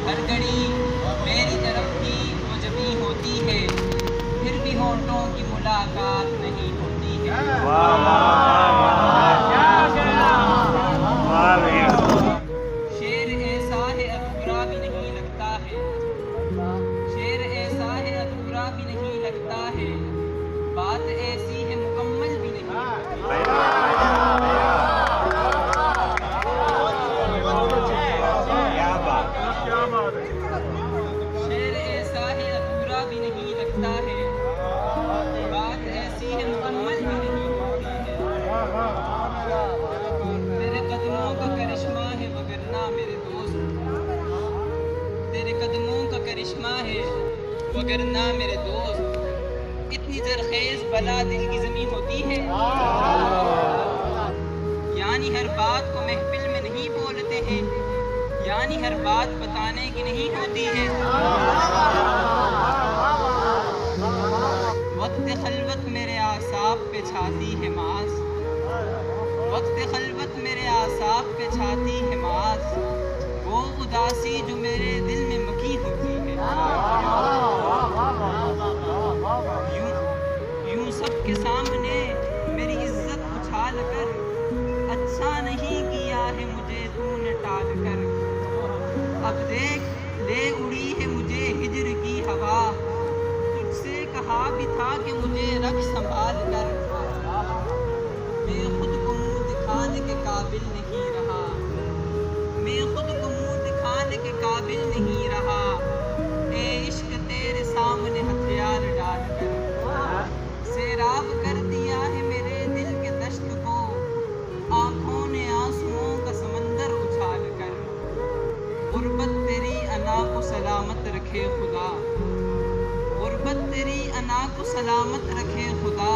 ہر گھڑی میری طرف ہی وہ جبیں ہوتی ہے، پھر بھی ہونٹوں کی ملاقات نہیں ہوتی ہے۔ شعر ایسا ہے ادھورا بھی نہیں لگتا ہے، شعر ایسا ہے ادھورا بھی نہیں لگتا ہے، بات ایسی ہے مکمل بھی نہیں شعر ایسا ہے ادھورا بھی نہیں لگتا ہے، بات ایسی ہے مکمل بھی نہیں ہوتی ہے۔ تیرے قدموں کا کرشمہ ہے وگرنہ میرے دوست، تیرے قدموں کا کرشمہ ہے وگرنہ میرے دوست، اتنی زرخیز بلا دل کی زمیں ہوتی ہے، یعنی ہر بات کو محفل میں نہیں بولتے ہیں، یعنی ہر بات بتانے کی نہیں ہوتی ہے۔ وقت خلوت میرے اعصاب پہ چھاتی ہے ماس، وقت خلوت میرے اعصاب پہ چھاتی ہے ماس، وہ اداسی جو میرے دل میں مکی ہوتی ہے۔ یوں سب کے سامنے میری عزت اچھال کر، اچھا نہیں کیا ہے مجھے تو نے ٹال کر، اب دیکھ لے اڑی ہے مجھے ہجر کی ہوا، تجھ سے کہا بھی تھا کہ مجھے رکھ سنبھال کر، میں خود کو منہ دکھانے کے قابل نہیں رہا، میں خود کو منہ دکھانے کے قابل نہیں رہا، اے عشق تیرے سامنے ہتھیار ڈال کر، سیراب کر دیا ہے میرے دل کے دشت کو، آنکھوں نے آنسوؤں کا سمندر اچھال کر، غربت تیری انا کو سلامت رکھے خدا، غربت تیری انا کو سلامت رکھے خدا،